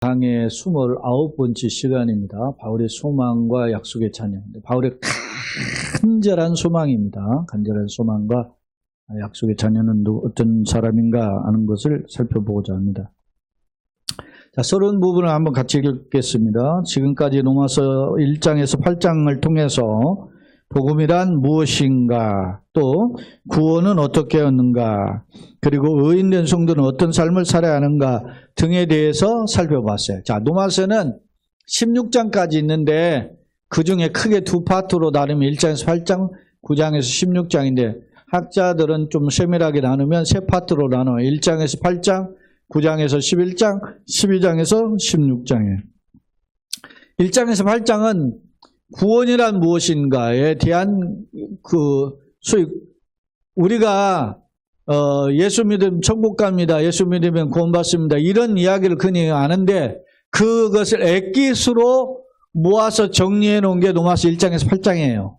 강의 29번째 시간입니다. 바울의 소망과 약속의 찬양. 바울의 간절한 소망입니다. 간절한 소망과 약속의 찬양은 어떤 사람인가 하는 것을 살펴보고자 합니다. 자, 서론 부분을 한번 같이 읽겠습니다. 지금까지 로마서 1장에서 8장을 통해서 복음이란 무엇인가, 또 구원은 어떻게 얻는가, 그리고 의인된 성도는 어떤 삶을 살아야 하는가 등에 대해서 살펴봤어요. 자, 로마서는 16장까지 있는데 그 중에 크게 두 파트로 나누면 1장에서 8장, 9장에서 16장인데 학자들은 좀 세밀하게 나누면 세 파트로 나눠요. 1장에서 8장, 9장에서 11장, 12장에서 16장이에요. 1장에서 8장은 구원이란 무엇인가에 대한 우리가 예수 믿으면 천국 갑니다. 예수 믿으면 구원받습니다. 이런 이야기를 흔히 아는데 그것을 액기스로 모아서 정리해 놓은 게 로마서 1장에서 8장이에요.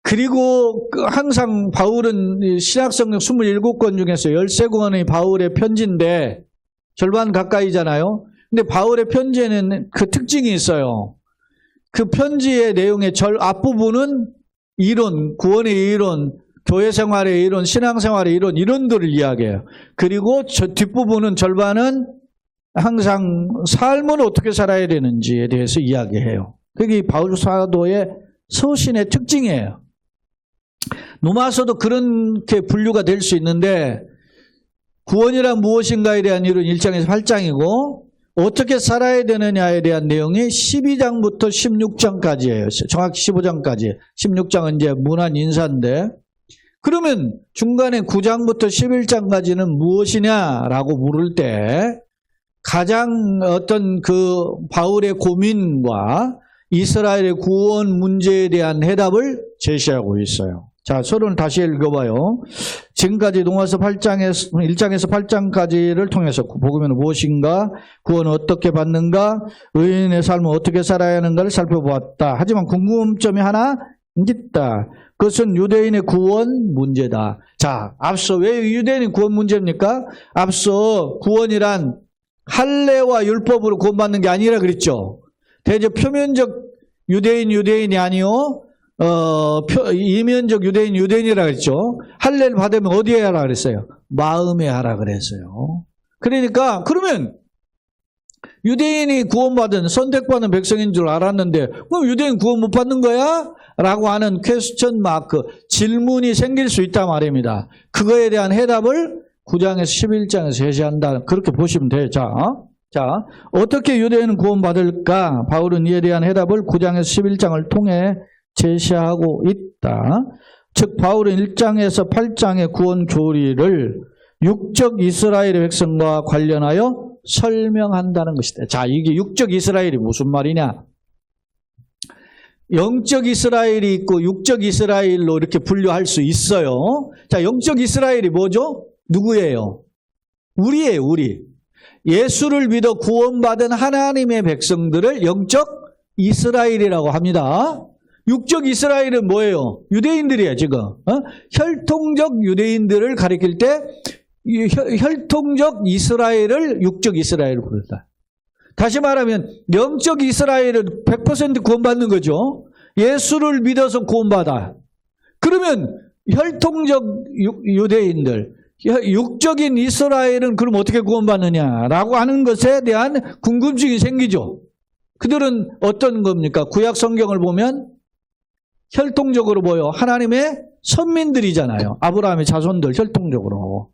그리고 항상 바울은 신약성경 27권 중에서 13권의 바울의 편지인데 절반 가까이잖아요. 근데 바울의 편지에는 그 특징이 있어요. 그 편지의 내용의 앞부분은 이론, 구원의 이론, 교회 생활의 이론, 신앙생활의 이론, 이론들을 이야기해요. 그리고 저 뒷부분은 절반은 항상 삶을 어떻게 살아야 되는지에 대해서 이야기해요. 그게 바울 사도의 서신의 특징이에요. 로마서도 그렇게 분류가 될 수 있는데 구원이란 무엇인가에 대한 이론 1장에서 8장이고 어떻게 살아야 되느냐에 대한 내용이 12장부터 16장까지예요. 정확히 15장까지. 16장은 이제 문안 인사인데 그러면 중간에 9장부터 11장까지는 무엇이냐라고 물을 때 가장 어떤 그 바울의 고민과 이스라엘의 구원 문제에 대한 해답을 제시하고 있어요. 자, 서론을 다시 읽어봐요. 지금까지 로마서 1장에서 8장까지를 통해서 복음은 무엇인가, 구원은 어떻게 받는가, 의인의 삶은 어떻게 살아야 하는가를 살펴보았다. 하지만 궁금점이 하나 있다. 그것은 유대인의 구원 문제다. 자, 앞서 왜 유대인의 구원 문제입니까? 앞서 구원이란 할례와 율법으로 구원받는 게 아니라 그랬죠. 대저 표면적 유대인이 아니요. 이면적 유대인이라 그랬죠. 할례를 받으면 어디에 하라 그랬어요? 마음에 하라 그랬어요. 그러니까 그러면 유대인이 구원받은 선택받은 백성인 줄 알았는데 그럼 유대인 구원 못 받는 거야? 라고 하는 퀘스천 마크, 질문이 생길 수 있단 말입니다. 그거에 대한 해답을 9장에서 11장에서 제시한다. 그렇게 보시면 돼요. 자, 어떻게 유대인은 구원받을까? 바울은 이에 대한 해답을 9장에서 11장을 통해 제시하고 있다. 즉 바울은 1장에서 8장의 구원 교리를 육적 이스라엘의 백성과 관련하여 설명한다는 것이다. 자, 이게 육적 이스라엘이 무슨 말이냐? 영적 이스라엘이 있고 육적 이스라엘로 이렇게 분류할 수 있어요. 자, 영적 이스라엘이 뭐죠? 누구예요? 우리예요, 우리. 예수를 믿어 구원받은 하나님의 백성들을 영적 이스라엘이라고 합니다. 육적 이스라엘은 뭐예요? 유대인들이에요, 지금. 혈통적 유대인들을 가리킬 때 혈통적 이스라엘을 육적 이스라엘로 부른다. 다시 말하면 영적 이스라엘은 100% 구원받는 거죠. 예수를 믿어서 구원받아. 그러면 혈통적 유대인들, 육적인 이스라엘은 그럼 어떻게 구원받느냐라고 하는 것에 대한 궁금증이 생기죠. 그들은 어떤 겁니까? 구약 성경을 보면 혈통적으로 보여. 하나님의 선민들이잖아요. 아브라함의 자손들 혈통적으로.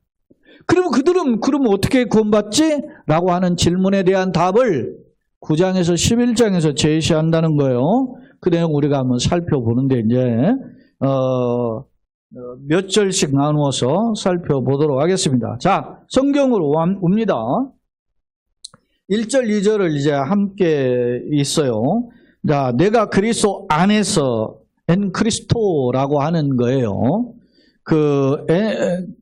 그러면 그들은 어떻게 구원받지? 라고 하는 질문에 대한 답을 9장에서 11장에서 제시한다는 거예요. 그 내용 우리가 한번 살펴보는데 이제 몇 절씩 나누어서 살펴보도록 하겠습니다. 자, 성경으로 옵니다. 1절, 2절을 이제 함께 있어요. 자, 내가 그리스도 안에서 엔크리스토라고 하는 거예요.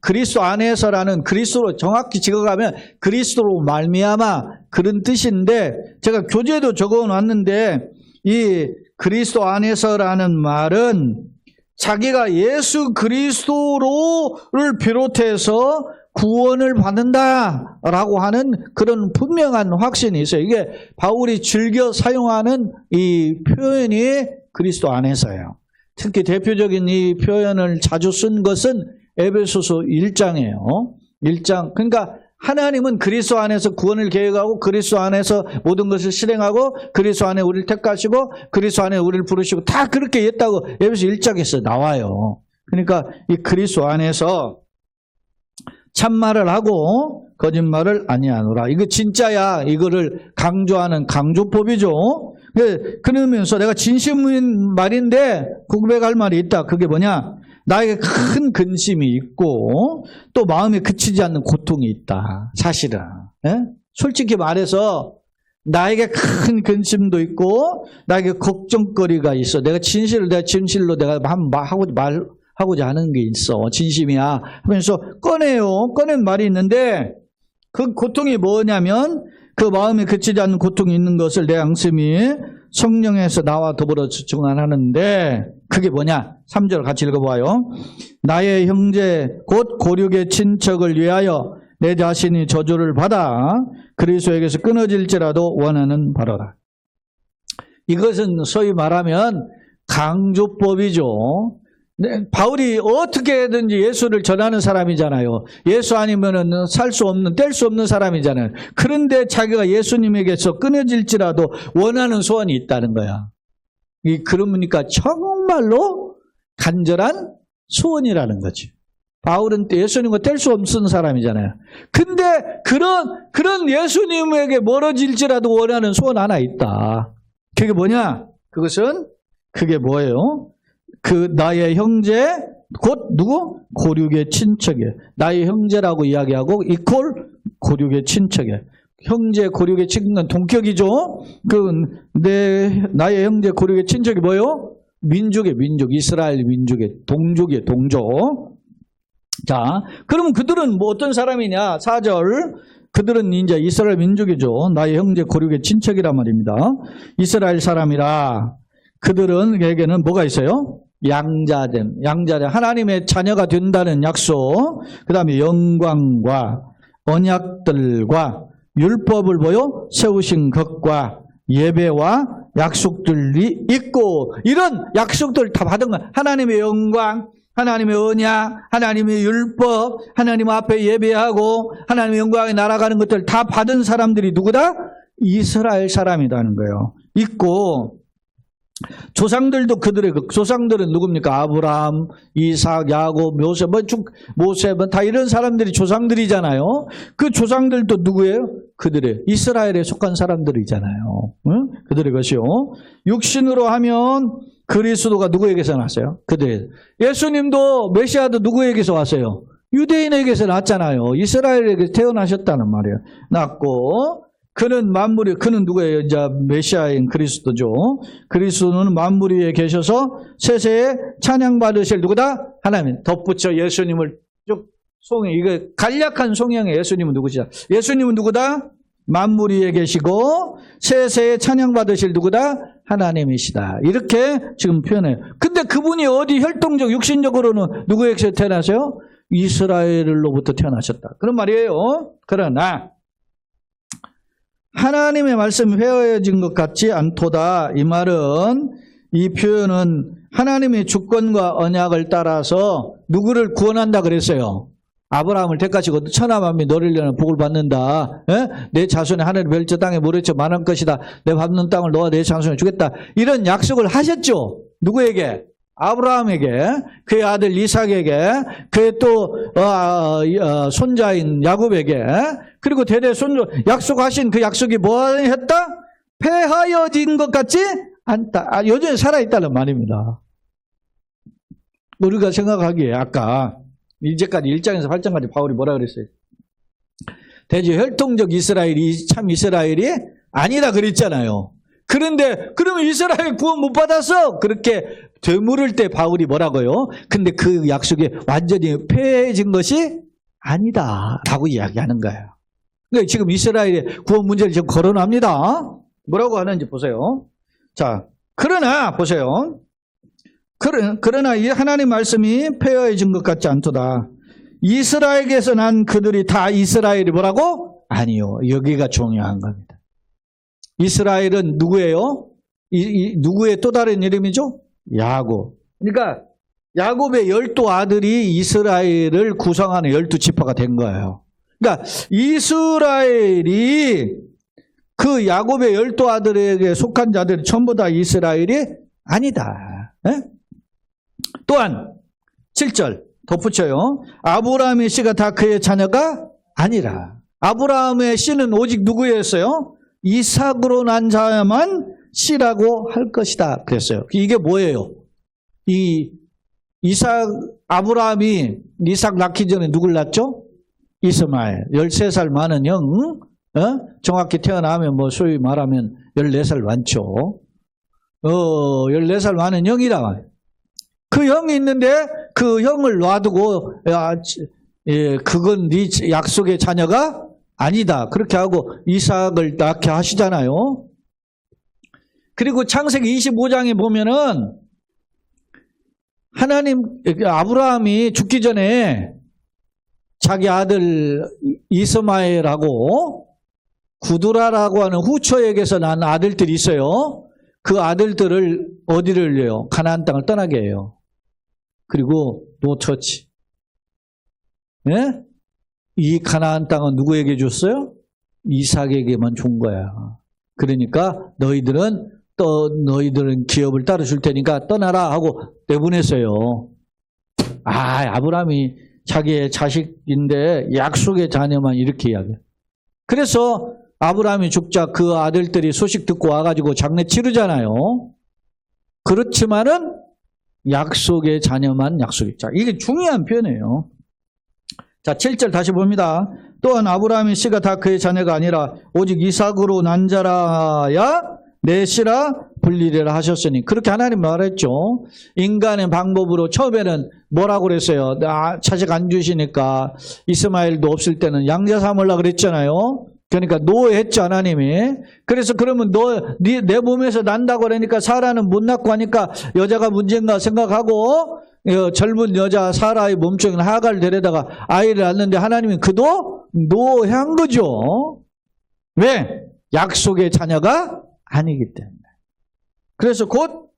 그리스도 안에서라는 그리스도로 정확히 적어가면 그리스도로 말미암아 그런 뜻인데 제가 교재도 적어놨는데 이 그리스도 안에서라는 말은 자기가 예수 그리스도를 비롯해서 구원을 받는다라고 하는 그런 분명한 확신이 있어요. 이게 바울이 즐겨 사용하는 이 표현이 그리스도 안에서예요. 특히 대표적인 이 표현을 자주 쓴 것은 에베소서 1장이에요. 1장. 그러니까 하나님은 그리스도 안에서 구원을 계획하고 그리스도 안에서 모든 것을 실행하고 그리스도 안에 우리를 택하시고 그리스도 안에 우리를 부르시고 다 그렇게 했다고 에베소 1장에서 나와요. 그러니까 이 그리스도 안에서 참말을 하고 거짓말을 아니하노라. 이거 진짜야. 이거를 강조하는 강조법이죠. 그러면서 내가 진심인 말인데 고백할 말이 있다. 그게 뭐냐? 나에게 큰 근심이 있고 또 마음에 그치지 않는 고통이 있다. 사실은. 예? 솔직히 말해서 나에게 큰 근심도 있고 나에게 걱정거리가 있어. 내가 진실로 내가 하고자 하는 게 있어. 진심이야. 하면서 꺼낸 말이 있는데 그 고통이 뭐냐면 그 마음에 그치지 않는 고통이 있는 것을 내 양심이 성령에서 나와 더불어 증언하는데 그게 뭐냐? 3절 같이 읽어봐요. 나의 형제 곧 고륙의 친척을 위하여 내 자신이 저주를 받아 그리스도에게서 끊어질지라도 원하는 바로라. 이것은 소위 말하면 강조법이죠. 네, 바울이 어떻게든지 예수를 전하는 사람이잖아요. 예수 아니면은 살 수 없는, 뗄 수 없는 사람이잖아요. 그런데 자기가 예수님에게서 끊어질지라도 원하는 소원이 있다는 거야. 그러니까 정말로 간절한 소원이라는 거지. 바울은 예수님과 뗄 수 없는 사람이잖아요. 근데 그런 예수님에게 멀어질지라도 원하는 소원 하나 있다. 그게 뭐냐? 그게 뭐예요? 나의 형제, 곧 누구? 고륙의 친척이에요. 나의 형제라고 이야기하고 이퀄 고륙의 친척이에요. 형제 고륙의 친척은 동격이죠. 나의 형제 고륙의 친척이 뭐예요? 민족, 이스라엘 민족의 동족이에요. 동족. 자, 그러면 그들은 뭐 어떤 사람이냐? 4절. 그들은 이제 이스라엘 민족이죠. 나의 형제 고륙의 친척이란 말입니다. 이스라엘 사람이라. 그들에게는 뭐가 있어요? 양자됨. 하나님의 자녀가 된다는 약속, 그 다음에 영광과 언약들과 율법을 세우신 것과 예배와 약속들이 있고, 이런 약속들을 다 받은 거야. 하나님의 영광, 하나님의 언약, 하나님의 율법, 하나님 앞에 예배하고 하나님의 영광에 날아가는 것들 다 받은 사람들이 누구다? 이스라엘 사람이라는 거예요. 있고, 조상들도 조상들은 누굽니까? 아브라함, 이삭, 야곱, 요셉, 모세, 다 이런 사람들이 조상들이잖아요. 그 조상들도 누구예요? 그들의 이스라엘에 속한 사람들이잖아요. 응? 그들의 것이요. 육신으로 하면 그리스도가 누구에게서 났어요? 그들. 예수님도 메시아도 누구에게서 왔어요? 유대인에게서 났잖아요. 이스라엘에게서 태어나셨다는 말이에요. 났고. 그는 누구예요? 이제 메시아인 그리스도죠. 그리스도는 만물 위에 계셔서 세세에 찬양받으실 누구다? 하나님. 덧붙여 예수님을 쭉 이거 간략한 송영의 예수님은 누구시다? 예수님은 누구다? 만물 위에 계시고 세세에 찬양받으실 누구다? 하나님이시다. 이렇게 지금 표현해요. 근데 그분이 어디 혈통적, 육신적으로는 누구에게서 태어나세요? 이스라엘로부터 태어나셨다. 그런 말이에요. 그러나 하나님의 말씀이 회화해진 것 같지 않도다. 이 말은, 이 표현은 하나님의 주권과 언약을 따라서 누구를 구원한다 그랬어요. 아브라함을 택하시고 천하만민이 너를 위하여 복을 받는다. 에? 내 자손이 하늘의 별저 땅에 모래쳐 만한 것이다. 내 밟는 땅을 너와 내 자손에 주겠다. 이런 약속을 하셨죠. 누구에게? 아브라함에게, 그의 아들 이삭에게, 그의 또 손자인 야곱에게, 그리고 대대 손주 약속하신 그 약속이 뭐 했다? 폐하여진 것 같지 않다. 여전히 살아있다는 말입니다. 우리가 생각하기에 아까 이제까지 1장에서 8장까지 바울이 뭐라 그랬어요? 대지 혈통적 이스라엘이 참 이스라엘이 아니다 그랬잖아요. 그런데 그러면 이스라엘 구원 못 받았어? 그렇게 되물을 때 바울이 뭐라고요? 근데 그 약속이 완전히 폐해진 것이 아니다 라고 이야기하는 거예요. 그러니까 지금 이스라엘의 구원 문제를 지금 거론합니다. 뭐라고 하는지 보세요. 자, 그러나 보세요. 그러나 이 하나님 말씀이 폐허해진 것 같지 않도다. 이스라엘에게서 난 그들이 다 이스라엘이 뭐라고? 아니요. 여기가 중요한 겁니다. 이스라엘은 누구예요? 누구의 또 다른 이름이죠? 야곱. 그러니까 야곱의 12 아들이 이스라엘을 구성하는 12지파가 된 거예요. 그러니까 이스라엘이 그 야곱의 12 아들에게 속한 자들이 전부 다 이스라엘이 아니다. 네? 또한 7절 덧붙여요. 아브라함의 씨가 다 그의 자녀가 아니라. 아브라함의 씨는 오직 누구였어요? 이삭으로 난 자야만 씨라고 할 것이다 그랬어요. 이게 뭐예요? 아브라함이 이삭 낳기 전에 누굴 낳죠? 이스마엘. 13살 많은 형, 정확히 태어나면 뭐 소위 말하면 14살 많죠. 14살 많은 형이라. 그 형이 있는데 그 형을 놔두고 그건 네 약속의 자녀가 아니다. 그렇게 하고 이삭을 낳게 하시잖아요. 그리고 창세기 25장에 보면은 하나님 아브라함이 죽기 전에 자기 아들 이스마엘하고 구두라라고 하는 후처에게서 난 아들들이 있어요. 그 아들들을 어디를 해요? 가나안 땅을 떠나게 해요. 그리고 노처치. 네? 이 가나안 땅은 누구에게 줬어요? 이삭에게만 준 거야. 그러니까 너희들은 기업을 따로 줄 테니까 떠나라 하고 내보냈어요. 아브라함이 자기의 자식인데 약속의 자녀만 이렇게 이야기해요. 그래서 아브라함이 죽자 그 아들들이 소식 듣고 와가지고 장례 치르잖아요. 그렇지만은 약속의 자녀만 약속이. 자, 이게 중요한 표현이에요. 자, 7절 다시 봅니다. 또한 아브라함의 씨가 다 그의 자녀가 아니라 오직 이삭으로 난 자라야 내 씨라 불리리라 하셨으니. 그렇게 하나님 말했죠. 인간의 방법으로 처음에는 뭐라고 그랬어요? 자식 안 주시니까 이스마엘도 없을 때는 양자 삼으려고 그랬잖아요. 그러니까 노했죠, 하나님이. 그래서 그러면 내 몸에서 난다고 그러니까 사라는 못 낳고 하니까 여자가 문제인가 생각하고 젊은 여자 사라의 몸종인 하가를 데려다가 아이를 낳는데 하나님이 그도 노한 거죠. 왜? 약속의 자녀가 아니기 때문에. 그래서 곧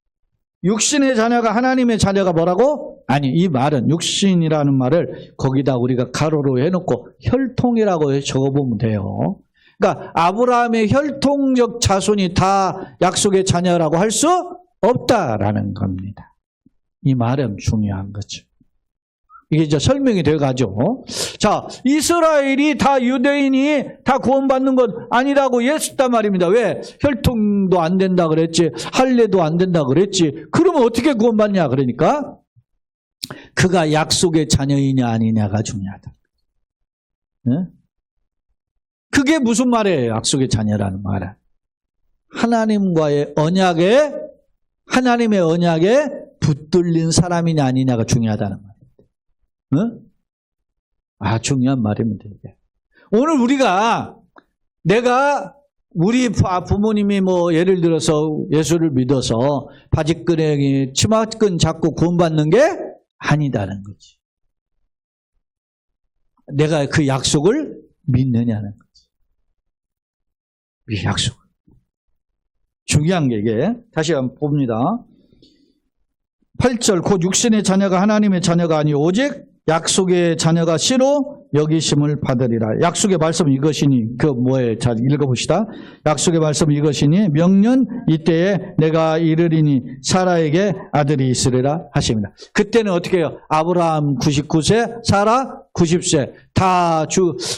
육신의 자녀가 하나님의 자녀가 뭐라고? 아니, 이 말은 육신이라는 말을 거기다 우리가 가로로 해놓고 혈통이라고 적어보면 돼요. 그러니까 아브라함의 혈통적 자손이 다 약속의 자녀라고 할 수 없다라는 겁니다. 이 말은 중요한 거죠. 이게 이제 설명이 돼가죠. 자, 이스라엘이 다 유대인이 다 구원받는 것 아니라고 예수단 말입니다. 왜? 혈통도 안 된다 그랬지, 할례도 안 된다 그랬지. 그러면 어떻게 구원받냐? 그러니까 그가 약속의 자녀이냐 아니냐가 중요하다. 네? 그게 무슨 말이에요? 약속의 자녀라는 말은 하나님의 언약에 붙들린 사람이냐 아니냐가 중요하다는 말이에요. 응? 중요한 말입니다, 이게. 오늘 우리 부모님이 뭐 예를 들어서 예수를 믿어서 바지끈에 치마끈 잡고 구원받는 게 아니다는 거지. 내가 그 약속을 믿느냐는 거지. 이 약속. 중요한 게 이게. 다시 한번 봅니다. 8절, 곧 육신의 자녀가 하나님의 자녀가 아니 오직 약속의 자녀가 씨로 여기심을 받으리라. 약속의 말씀 이것이니, 자, 읽어봅시다. 약속의 말씀 이것이니, 명년 이때에 내가 이르리니 사라에게 아들이 있으리라 하십니다. 그때는 어떻게 해요? 아브라함 99세, 사라 90세. 다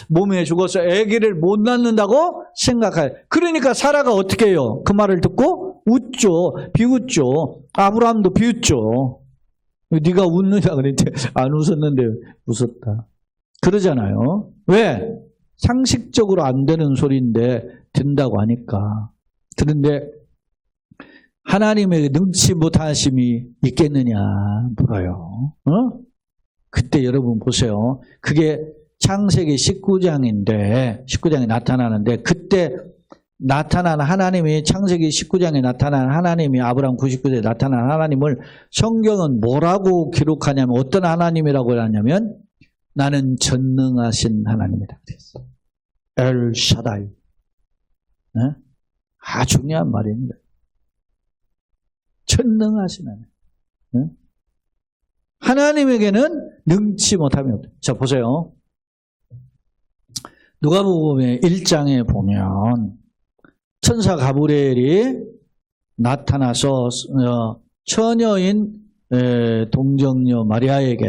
몸에 죽어서 아기를 못 낳는다고 생각해요. 그러니까 사라가 어떻게 해요? 그 말을 듣고 웃죠. 비웃죠. 아브라함도 비웃죠. 네가 웃느냐 그랬는데 안 웃었는데 웃었다. 그러잖아요. 왜? 상식적으로 안 되는 소리인데 된다고 하니까. 그런데 하나님의 능치 못하심이 있겠느냐 물어요. 그때 여러분 보세요. 그게 창세기 19장인데 19장에 나타나는데 그때 나타난 하나님이 창세기 19장에 나타난 하나님이 아브라함 99세에 나타난 하나님을 성경은 뭐라고 기록하냐면 어떤 하나님이라고 하냐면 나는 전능하신 하나님이다. 그랬어. 엘 샤다이. 네? 아주 중요한 말입니다. 전능하신 하나님. 네? 하나님에게는 능치 못함이 없다. 자, 보세요. 누가복음 1장에 보면 천사 가브리엘이 나타나서 처녀인 동정녀 마리아에게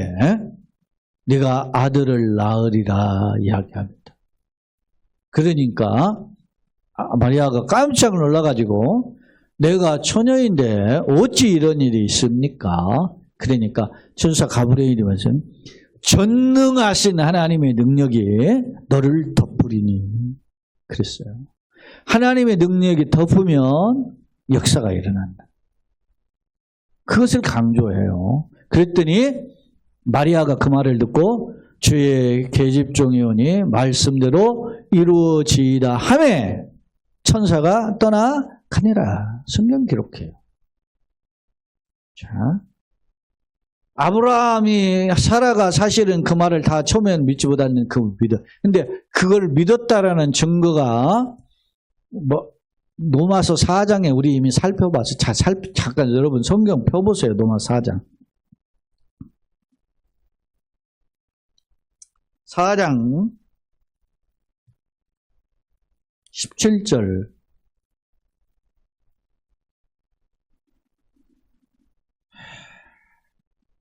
네가 아들을 낳으리라 이야기합니다. 그러니까 마리아가 깜짝 놀라가지고 내가 처녀인데 어찌 이런 일이 있습니까? 그러니까 천사 가브리엘이 말씀 전능하신 하나님의 능력이 너를 덮으리니 그랬어요. 하나님의 능력이 덮으면 역사가 일어난다. 그것을 강조해요. 그랬더니 마리아가 그 말을 듣고 주의 계집종이오니 말씀대로 이루어지이다 하매 천사가 떠나가니라. 성경 기록해요. 자, 아브라함이 사라가 사실은 그 말을 다 처음에는 믿지 못하는 그 믿어. 근데 그걸 믿었다라는 증거가 로마서 4장에 우리 이미 살펴봤어요. 잠깐 여러분 성경 펴보세요. 로마서 4장. 4장 17절.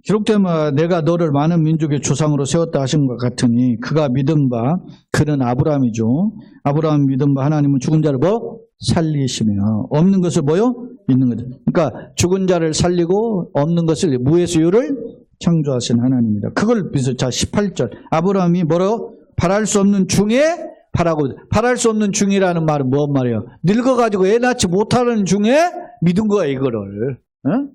기록되면 내가 너를 많은 민족의 조상으로 세웠다 하신 것 같으니 그가 믿은 바 그는 아브라함이죠. 아브라함 믿은 바 하나님은 죽은 자를 살리시며 없는 것을 있는 거죠. 그러니까 죽은 자를 살리고 없는 것을 무에서 유를 창조하신 하나님입니다. 그걸 비서 자 18절 아브라함이 바랄 수 없는 중에 바랄 수 없는 중이라는 말은 뭔 말이에요? 늙어가지고 애 낳지 못하는 중에 믿은 거야 이거를. 응?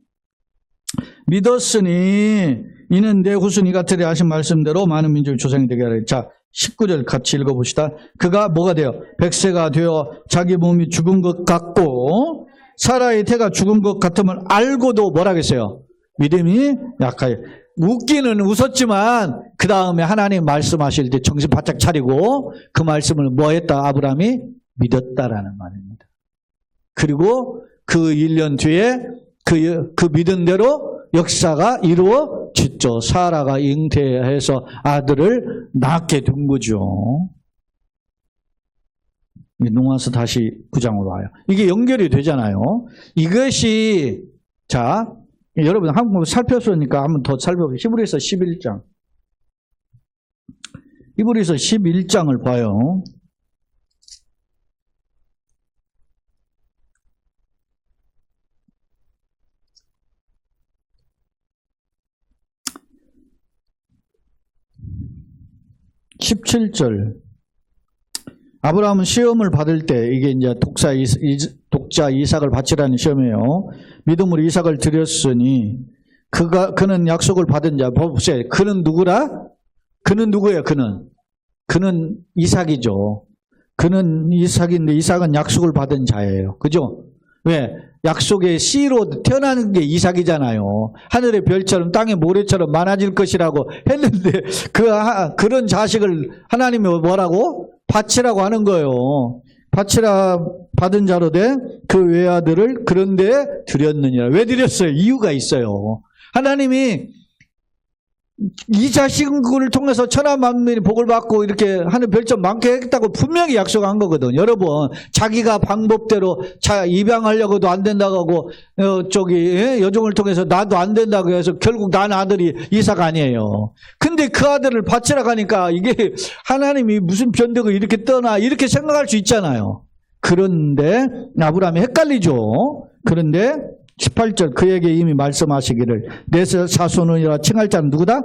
믿었으니 이는 내 후손이 같으리 하신 말씀대로 많은 민족의 조상이 되게 하라. 자 19절 같이 읽어봅시다. 그가 뭐가 돼요? 100세가 되어 자기 몸이 죽은 것 같고 사라의 태가 죽은 것 같음을 알고도 뭐라겠어요? 믿음이 약하여. 웃기는 웃었지만 그 다음에 하나님 말씀하실 때 정신 바짝 차리고 그 말씀을 뭐 했다? 아브라함이 믿었다라는 말입니다. 그리고 그 1년 뒤에 그 믿은 대로 역사가 이루어졌죠. 사라가 잉태해서 아들을 낳게 된 거죠. 농아서 다시 9장으로 와요. 이게 연결이 되잖아요. 이것이 자 여러분 한번 살펴보니까 한번 더 살펴보세요. 히브리서 11장. 히브리서 11장을 봐요. (17절) 아브라함은 시험을 받을 때 이게 이제 독자 이삭을 바치라는 시험이에요. 믿음으로 이삭을 드렸으니 그는 약속을 받은 자. 보세요. 그는 누구라? 그는 누구예요? 그는 이삭이죠. 그는 이삭인데 이삭은 약속을 받은 자예요. 그죠? 왜? 약속의 씨로 태어나는 게 이삭이잖아요. 하늘의 별처럼 땅의 모래처럼 많아질 것이라고 했는데 그런 자식을 하나님이 뭐라고? 바치라고 하는 거예요. 바치라 받은 자로 돼 그 외아들을 그런데 드렸느니라. 왜 드렸어요? 이유가 있어요. 하나님이 이 자식을 통해서 천하 만민이 복을 받고 이렇게 하는 별점 많게 했다고 분명히 약속한 거거든. 여러분 자기가 방법대로 입양하려고도 안 된다고 하고 여종을 통해서 나도 안 된다고 해서 결국 난 아들이 이삭 아니에요. 근데 그 아들을 바치라 하니까 이게 하나님이 무슨 변덕을 이렇게 떠나 이렇게 생각할 수 있잖아요. 그런데 아브라함이 헷갈리죠. 그런데 18절 그에게 이미 말씀하시기를 내 자손이라 칭할 자는 누구다?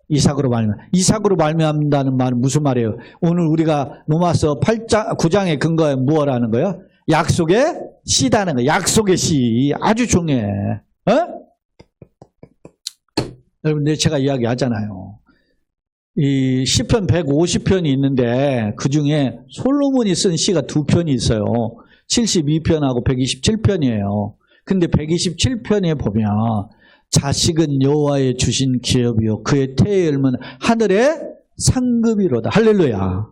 이삭으로 이삭으로 말미암는다는 말은 무슨 말이에요? 오늘 우리가 로마서 9장의 근거에 무엇라는 거예요? 약속의 씨다는 거예요. 약속의 씨 아주 중요해. 여러분 제가 이야기하잖아요. 이 시편 150편이 있는데 그 중에 솔로몬이 쓴 시가 2편이 있어요. 72편하고 127편이에요. 근데 127편에 보면 자식은 여호와의 주신 기업이요 그의 태의 열매는 하늘의 상급이로다. 할렐루야.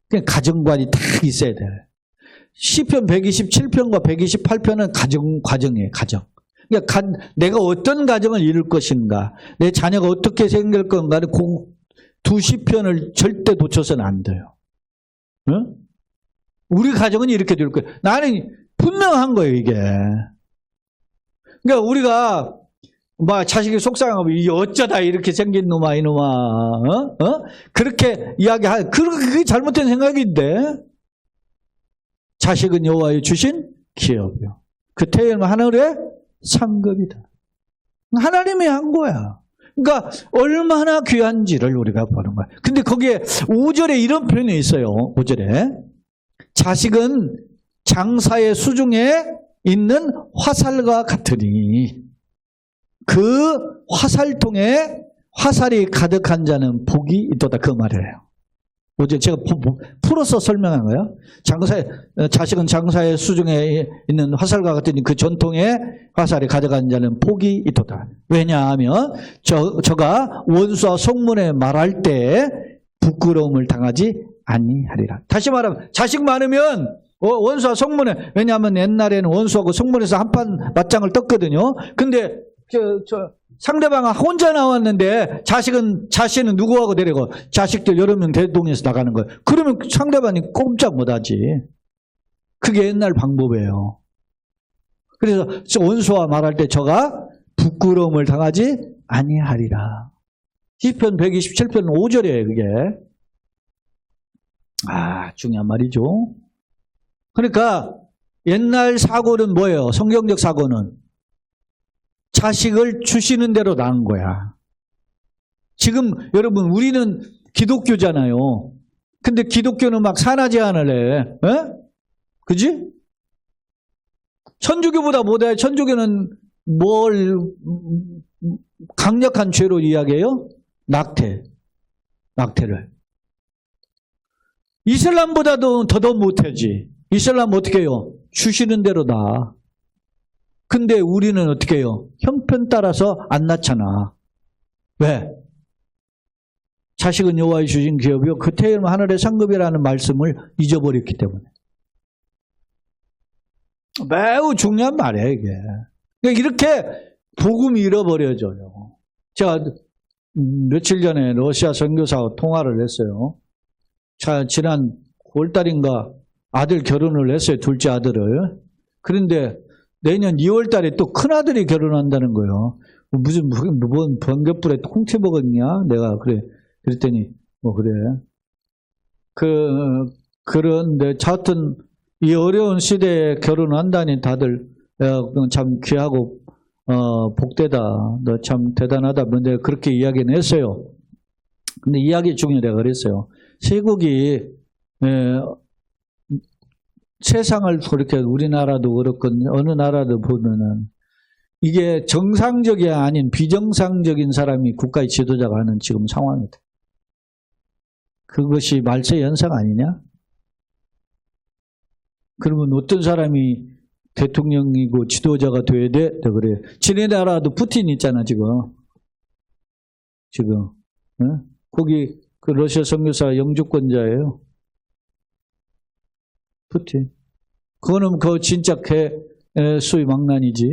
그냥 가정관이 다 있어야 돼. 시편 127편과 128편은 과정이에요. 가정. 그러니까 내가 어떤 가정을 이룰 것인가, 내 자녀가 어떻게 생길 건가는 두 시편을 절대 놓쳐서는 안 돼요. 응? 우리 가정은 이렇게 될 거예요. 나는 분명한 거예요, 이게. 그러니까 우리가 막 자식이 속상하면 이게 어쩌다 이렇게 생긴 놈아 이놈아 그렇게 이야기할 그게 잘못된 생각인데 자식은 여호와의 주신 기업이요 그 태의 하늘의 상급이다. 하나님이 한 거야. 그러니까 얼마나 귀한지를 우리가 보는 거야. 근데 거기에 5절에 이런 표현이 있어요. 5절에 자식은 장사의 수중에 있는 화살과 같으니 그 화살통에 화살이 가득한 자는 복이 있도다. 그 말이에요. 어제 제가 풀어서 설명한 거예요. 자식은 장사의 수중에 있는 화살과 같으니 그 전통에 화살이 가득한 자는 복이 있도다. 왜냐하면 저가 원수와 속문에 말할 때 부끄러움을 당하지 아니하리라. 다시 말하면 자식 많으면 원수와 속문에, 왜냐하면 옛날에는 원수하고 속문에서 한판 맞짱을 떴거든요. 근데 상대방 혼자 나왔는데 자신은 누구하고 데리고 자식들 여러 명 대동해서 나가는 거예요. 그러면 상대방이 꼼짝 못하지. 그게 옛날 방법이에요. 그래서 원수와 말할 때 저가 부끄러움을 당하지 아니하리라. 시편 127편 5절이에요. 그게. 중요한 말이죠. 그러니까 옛날 사고는 뭐예요? 성경적 사고는 자식을 주시는 대로 낳은 거야. 지금 여러분 우리는 기독교잖아요. 근데 기독교는 막 산하 제한을 해. 에? 그지? 천주교보다 못해. 천주교는 뭘 강력한 죄로 이야기해요? 낙태를. 이슬람보다도 더더 못하지. 이슬람 어떻게 해요? 주시는 대로 낳아. 근데 우리는 어떻게 해요? 형편 따라서 안 낳잖아. 왜? 자식은 여호와의 주신 기업이요 그 태의 하늘의 상급이라는 말씀을 잊어버렸기 때문에. 매우 중요한 말이에요, 이게. 그러니까 이렇게 복음이 잃어버려져요. 제가 며칠 전에 러시아 선교사와 통화를 했어요. 지난 9월달인가 아들 결혼을 했어요. 둘째 아들을. 그런데 내년 2월달에 또 큰아들이 결혼한다는 거예요. 무슨 번개불에 콩채 먹었냐? 내가 그랬더니 그래. 그런데 하여튼 이 어려운 시대에 결혼한다니 다들 참 귀하고 복되다. 너 참 대단하다. 근데 그렇게 이야기는 했어요. 근데 이야기 중에 내가 그랬어요. 세국이 세상을 그렇게 우리나라도 그렇고 어느 나라도 보면은 이게 정상적이 아닌 비정상적인 사람이 국가의 지도자가 하는 지금 상황이다. 그것이 말세 현상 아니냐? 그러면 어떤 사람이 대통령이고 지도자가 돼야 돼? 그래. 지네 나라도 푸틴 있잖아 지금. 거기 그 러시아 선교사 영주권자예요. 푸틴. 그거는 진짜 수의 망난이지.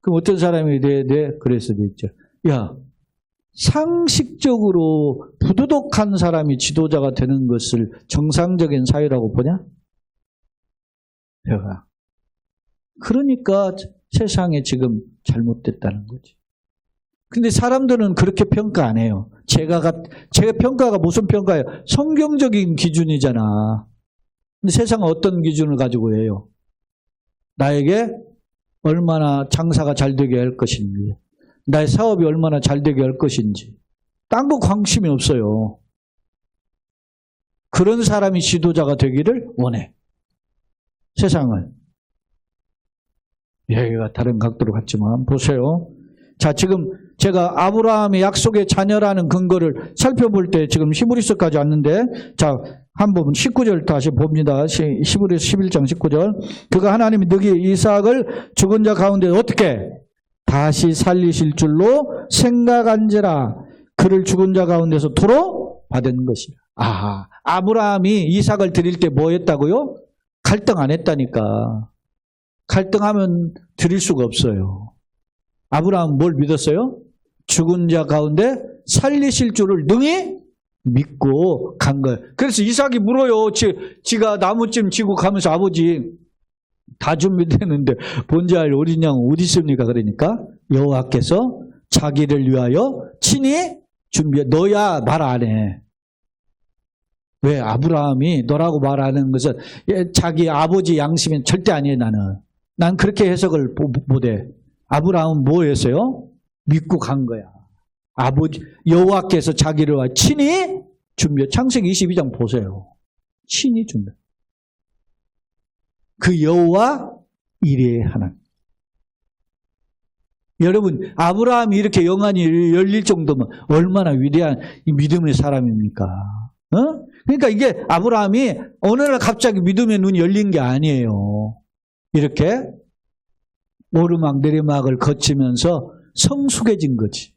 그럼 어떤 사람이 돼야 돼? 그래서 있죠. 야, 상식적으로 부도덕한 사람이 지도자가 되는 것을 정상적인 사회라고 보냐? 내가. 그러니까 세상에 지금 잘못됐다는 거지. 근데 사람들은 그렇게 평가 안 해요. 제 평가가 무슨 평가예요? 성경적인 기준이잖아. 근데 세상은 어떤 기준을 가지고 해요? 나에게 얼마나 장사가 잘 되게 할 것인지, 나의 사업이 얼마나 잘 되게 할 것인지, 딴 거 관심이 없어요. 그런 사람이 지도자가 되기를 원해. 세상은. 얘기가 다른 각도로 갔지만 보세요. 자, 지금 제가 아브라함의 약속의 자녀라는 근거를 살펴볼 때 지금 히브리서까지 왔는데, 자, 한 부분 19절 다시 봅니다. 히브리서 11장 19절. 그가 하나님이 너희 이삭을 죽은 자 가운데 어떻게 다시 살리실 줄로 생각한지라. 그를 죽은 자 가운데서 도로 받은 것이라. 아브라함이 이삭을 드릴 때 뭐 했다고요? 갈등 안 했다니까. 갈등하면 드릴 수가 없어요. 아브라함은 뭘 믿었어요? 죽은 자 가운데 살리실 줄을 능히 믿고 간 거예요. 그래서 이삭이 물어요. 지가 나무찜 지고 가면서 아버지 다 준비됐는데 본잘 어린 양 어디 있습니까? 그러니까 여호와께서 자기를 위하여 친히 준비해. 너야 말 안 해. 왜? 아브라함이 너라고 말하는 것은 자기 아버지 양심은 절대 아니에요. 난 그렇게 해석을 못해. 아브라함은 뭐 했어요? 믿고 간 거야. 아버지 여호와께서 자기를 위하여 친히 준비해. 창세기 22장 보세요. 친히 준비. 그 여호와 이레의 하나님. 여러분, 아브라함이 이렇게 영안이 열릴 정도면 얼마나 위대한 믿음의 사람입니까? 그러니까 이게 아브라함이 어느 날 갑자기 믿음의 눈이 열린 게 아니에요. 이렇게 오르막 내리막을 거치면서 성숙해진 거지.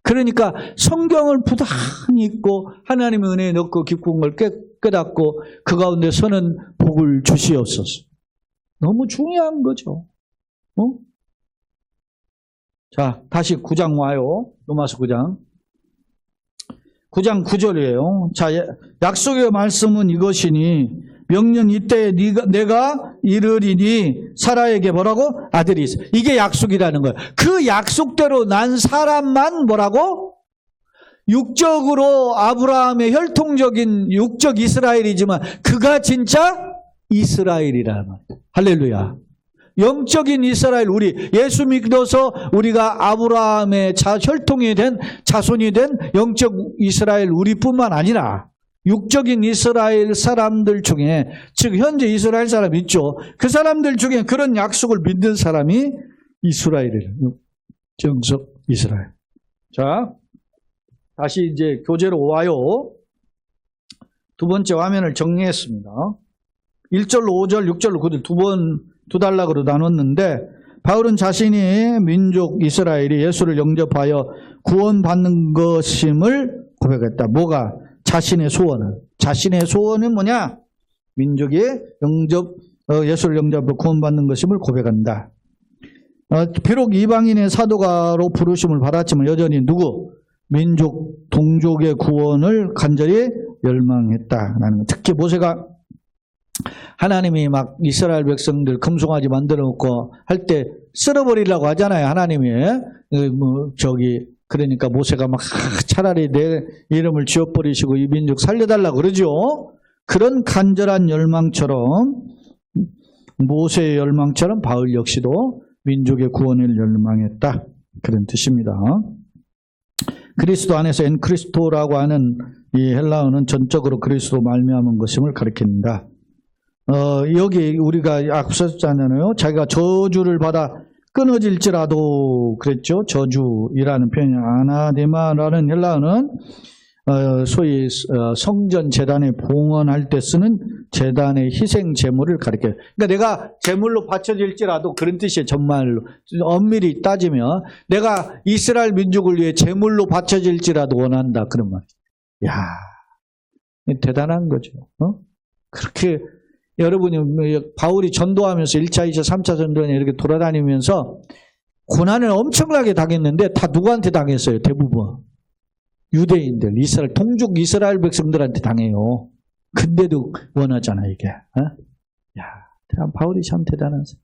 그러니까 성경을 부단히 읽고 하나님의 은혜에 넣고 깊은 걸 깨닫고 그 가운데 서는 복을 주시옵소서. 너무 중요한 거죠. 자, 다시 9장 와요. 로마서 9장. 9장 9절이에요. 자, 약속의 말씀은 이것이니 명령 이때에 내가 이르리니 사라에게 뭐라고? 아들이 있어. 이게 약속이라는 거예요. 그 약속대로 난 사람만 뭐라고? 육적으로 아브라함의 혈통적인 육적 이스라엘이지만 그가 진짜 이스라엘이라는 거예요. 할렐루야. 영적인 이스라엘, 우리 예수 믿어서 우리가 아브라함의 혈통이 된 자손이 된 영적 이스라엘 우리뿐만 아니라 육적인 이스라엘 사람들 중에, 즉 현재 이스라엘 사람이 있죠. 그 사람들 중에 그런 약속을 믿는 사람이 이스라엘이에요. 정석 이스라엘. 자, 다시 이제 교재로 와요. 두 번째 화면을 정리했습니다. 1절로 5절, 6절로 9절 두 단락으로 나눴는데, 바울은 자신이 민족 이스라엘이 예수를 영접하여 구원받는 것임을 고백했다. 뭐가? 자신의 소원은 뭐냐? 민족이 예수를 영접하여 구원받는 것임을 고백한다. 비록 이방인의 사도가로 부르심을 받았지만 여전히 누구? 민족, 동족의 구원을 간절히 열망했다라는 것. 특히 모세가 하나님이 막 이스라엘 백성들 금송아지 만들어 놓고 할 때 쓸어버리려고 하잖아요. 하나님이. 그러니까 모세가 막 차라리 내 이름을 지워버리시고 이 민족 살려달라고 그러죠. 그런 간절한 열망처럼, 모세의 열망처럼 바울 역시도 민족의 구원을 열망했다. 그런 뜻입니다. 그리스도 안에서 엔크리스토라고 하는 이 헬라어는 전적으로 그리스도 말미암은 것임을 가리킨다. 여기 우리가 앞섰잖아요. 자기가 저주를 받아 끊어질지라도 그랬죠. 저주이라는 표현이 아나데마라는 헬라어는 소위 성전 제단에 봉헌할 때 쓰는 제단의 희생 제물을 가리켜요. 그러니까 내가 제물로 바쳐질지라도 그런 뜻이에요. 정말로 엄밀히 따지면 내가 이스라엘 민족을 위해 제물로 바쳐질지라도 원한다. 그런 말이에요. 야, 대단한 거죠. 그렇게 여러분이 바울이 전도하면서 1차, 2차, 3차 전도에 이렇게 돌아다니면서 고난을 엄청나게 당했는데 다 누구한테 당했어요? 대부분 유대인들, 이스라엘 동족 이스라엘 백성들한테 당해요. 근데도 원하잖아 이게. 야, 바울이 참 대단한 사람.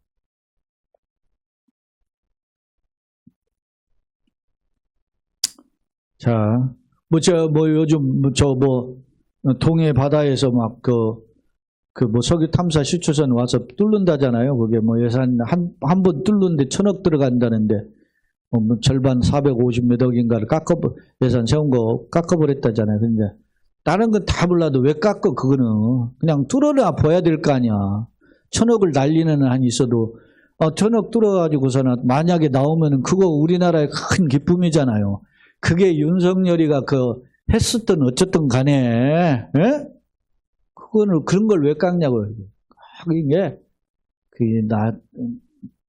자, 요즘 동해 바다에서 막 석유 탐사 시추선 와서 뚫는다잖아요. 그게 예산 한 번 뚫는데 1,000억 들어간다는데, 절반 450몇 억인가를 예산 세운 거 깎아버렸다잖아요. 근데 다른 건 다 몰라도 왜 깎아? 그거는 그냥 뚫어놔 봐야 될 거 아니야. 1,000억을 날리는 한이 있어도 1,000억 뚫어가지고서는 만약에 나오면은 그거 우리나라의 큰 기쁨이잖아요. 그게 윤석열이가 했었든 어쨌든 간에, 예? 그거는 그런 걸 왜 깎냐고요. 이게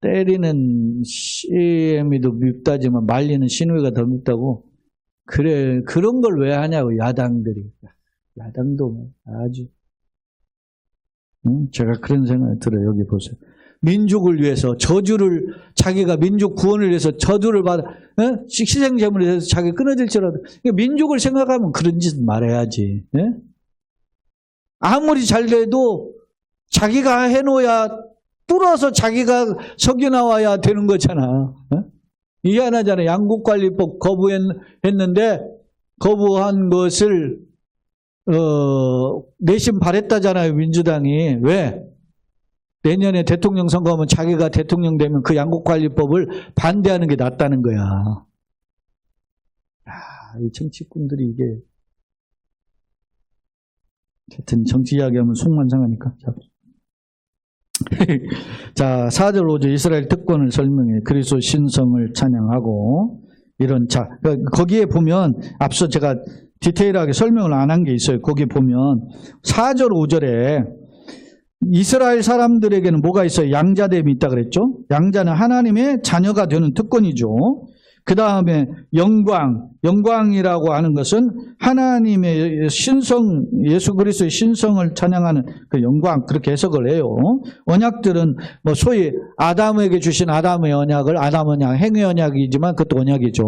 때리는 CM이도 밉다지만 말리는 신우이가 더 밉다고. 그래, 그런 걸 왜 하냐고, 야당들이. 야당도 아주. 제가 그런 생각이 들어요. 여기 보세요. 민족을 위해서 자기가 민족 구원을 위해서 저주를 받아, 희생제물을 해서 자기가 끊어질지라도. 민족을 생각하면 그런 짓 말해야지. 아무리 잘 돼도 자기가 해놓아야 뚫어서 자기가 석유 나와야 되는 거잖아. 이게 하나잖아. 양국관리법 거부했는데 거부한 것을 내심 바랬다잖아요. 민주당이. 왜? 내년에 대통령 선거하면 자기가 대통령 되면 그 양국관리법을 반대하는 게 낫다는 거야. 이 정치꾼들이 이게 하여튼 정치 이야기하면 속만 상하니까. 자, 4절 5절 이스라엘 특권을 설명해 그리스도 신성을 찬양하고 이런. 자, 거기에 보면 앞서 제가 디테일하게 설명을 안 한 게 있어요. 거기 보면 4절 5절에 이스라엘 사람들에게는 뭐가 있어요? 양자됨이 있다 그랬죠? 양자는 하나님의 자녀가 되는 특권이죠. 그 다음에 영광이라고 하는 것은 하나님의 신성, 예수 그리스도의 신성을 찬양하는 그 영광, 그렇게 해석을 해요. 언약들은 뭐 소위 아담에게 주신 아담의 언약을 아담 언약, 행위 언약이지만 그것도 언약이죠.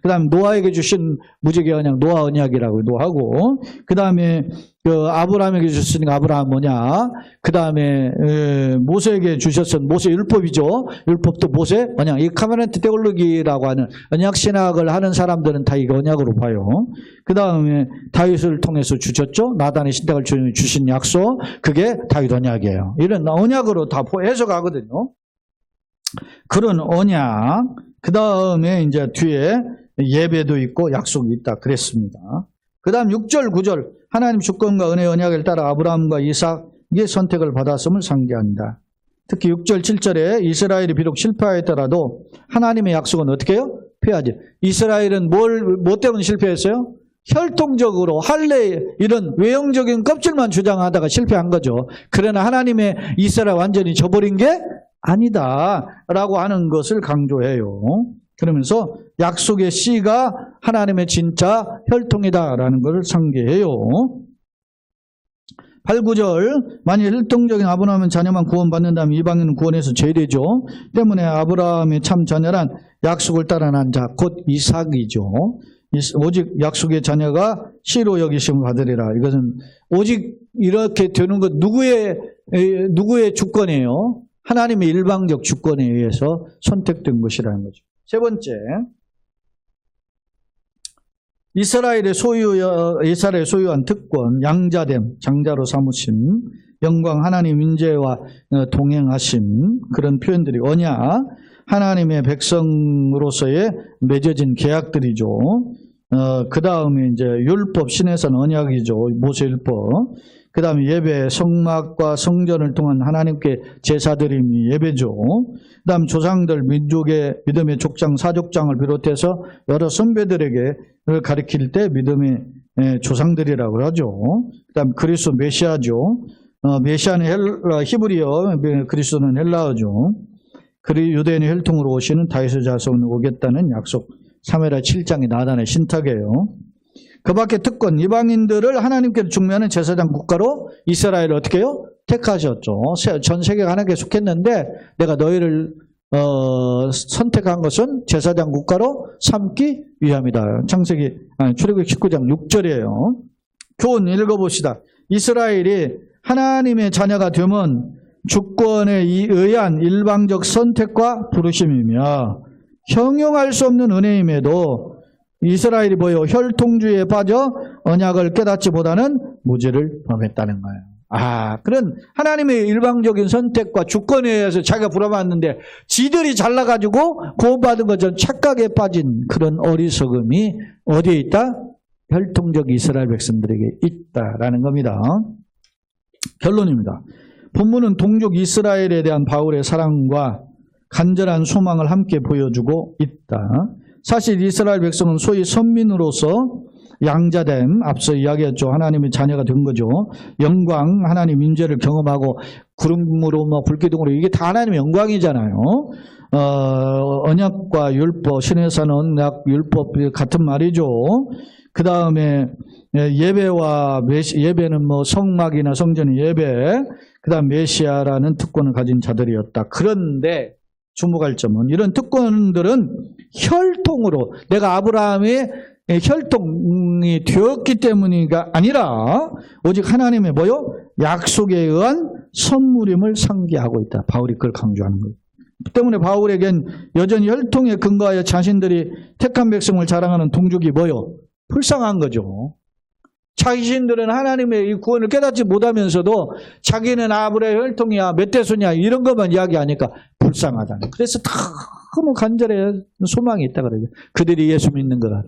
그 다음에 노아에게 주신 무지개 언약, 노아 언약이라고도 하고, 그 다음에 아브라함에게 주셨으니까 아브라함 언약, 그 다음에 모세에게 주셨던 모세 율법이죠. 율법도 모세 언약. 이 카메란트 테올로기라고 하는 언약 신학을 하는 사람들은 다 이거 언약으로 봐요. 그 다음에 다윗을 통해서 주셨죠. 나단의 신탁을 주신 약속, 그게 다윗 언약이에요. 이런 언약으로 다 해석하거든요. 그런 언약. 그 다음에 이제 뒤에 예배도 있고 약속이 있다 그랬습니다. 그 다음 6절 9절 하나님 주권과 은혜의 언약을 따라 아브라함과 이삭의 선택을 받았음을 상기한다. 특히 6절 7절에 이스라엘이 비록 실패하였더라도 하나님의 약속은 어떻게 해요? 패하지. 이스라엘은 뭐 때문에 실패했어요? 혈통적으로 할례 이런 외형적인 껍질만 주장하다가 실패한 거죠. 그러나 하나님의 이스라엘 완전히 져버린 게 아니다라고 하는 것을 강조해요. 그러면서 약속의 씨가 하나님의 진짜 혈통이다라는 것을 상기해요. 8, 9절 만일 혈통적인 아브라함은 자녀만 구원받는다면 이방인은 구원에서 제외되죠. 때문에 아브라함의 참 자녀란 약속을 따라 난 자 곧 이삭이죠. 오직 약속의 자녀가 씨로 여기심을 받으리라. 이것은 오직 이렇게 되는 것 누구의 주권이에요? 하나님의 일방적 주권에 의해서 선택된 것이라는 거죠. 세 번째, 이스라엘의 소유한 특권, 양자됨, 장자로 삼으심, 영광, 하나님 인재와 동행하심, 그런 표현들이 언약, 하나님의 백성으로서의 맺어진 계약들이죠. 그 다음에 이제 율법, 신에서는 언약이죠. 모세율법. 그 다음에 예배, 성막과 성전을 통한 하나님께 제사드림이 예배죠. 그 다음 조상들, 민족의 믿음의 족장, 사족장을 비롯해서 여러 선배들에게 가리킬 때 믿음의 조상들이라고 하죠. 그 다음 그리스도 메시아죠. 메시아는 히브리어, 그리스도는 헬라어죠. 유대인의 혈통으로 오시는 다윗의 자손은 오겠다는 약속. 사무엘하 7장의 나단의 신탁이에요. 그 밖에 특권, 이방인들을 하나님께로 중매하는 제사장 국가로 이스라엘을 어떻게 해요? 택하셨죠. 전 세계가 하나님께 속했는데 내가 너희를 선택한 것은 제사장 국가로 삼기 위함이다. 출애굽기 19장 6절이에요. 교훈 읽어봅시다. 이스라엘이 하나님의 자녀가 되면 주권에 의한 일방적 선택과 부르심이며 형용할 수 없는 은혜임에도 이스라엘이 혈통주의에 빠져 언약을 깨닫지보다는 무지를 범했다는 거예요. 그런 하나님의 일방적인 선택과 주권에 의해서 자기가 부름받는데 지들이 잘나가지고 구원받은 것처럼 착각에 빠진 그런 어리석음이 어디에 있다? 혈통적 이스라엘 백성들에게 있다라는 겁니다. 결론입니다. 본문은 동족 이스라엘에 대한 바울의 사랑과 간절한 소망을 함께 보여주고 있다. 사실 이스라엘 백성은 소위 선민으로서 양자됨, 앞서 이야기했죠. 하나님의 자녀가 된 거죠. 영광, 하나님 인재를 경험하고 구름으로 뭐 불기둥으로 이게 다 하나님의 영광이잖아요. 언약과 율법, 신에서는 언약, 율법 같은 말이죠. 그 다음에 예배와 예배는 뭐 성막이나 성전의 예배, 그 다음 메시아라는 특권을 가진 자들이었다. 그런데 주목할 점은 이런 특권들은 혈통으로 내가 아브라함의 혈통이 되었기 때문이가 아니라 오직 하나님의 뭐요? 약속에 의한 선물임을 상기하고 있다. 바울이 그걸 강조하는 거예요. 때문에 바울에겐 여전히 혈통에 근거하여 자신들이 택한 백성을 자랑하는 동족이 뭐요? 불쌍한 거죠. 자신들은 하나님의 이 구원을 깨닫지 못하면서도 자기는 아브라함의 혈통이야, 몇 대손이야 이런 것만 이야기하니까 불쌍하다는. 그래서 너무 간절해 소망이 있다 그러죠. 그들이 예수 믿는 거라.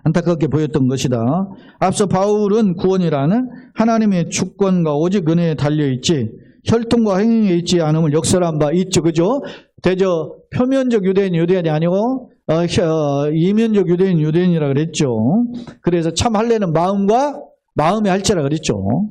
안타깝게 보였던 것이다. 앞서 바울은 구원이라는 하나님의 주권과 오직 은혜에 달려있지 혈통과 행위에 있지 않음을 역설한 바 있죠. 그죠? 대저 표면적 유대인이 아니고 이면적 유대인이라 그랬죠. 그래서 참 할례는 마음의 할체라 그랬죠.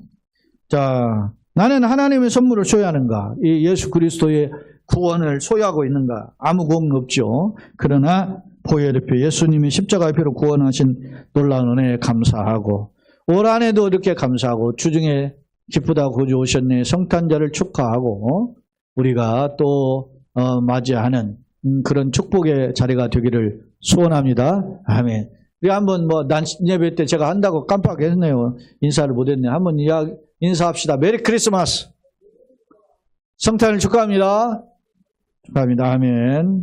자, 나는 하나님의 선물을 소유하는가? 이 예수 그리스도의 구원을 소유하고 있는가? 아무 고민 없죠. 그러나 보혈의 예수님이 십자가의 피로 구원하신 놀라운 은혜에 감사하고 올 한해도 이렇게 감사하고 주중에 기쁘다 구주 오셨네 성탄절을 축하하고 우리가 또 맞이하는 그런 축복의 자리가 되기를 소원합니다. 아멘. 우리 한번 난 예배 때 제가 한다고 깜빡했네요. 인사를 못했네요. 한번 인사합시다. 메리 크리스마스. 성탄을 축하합니다. 축하합니다. 아멘.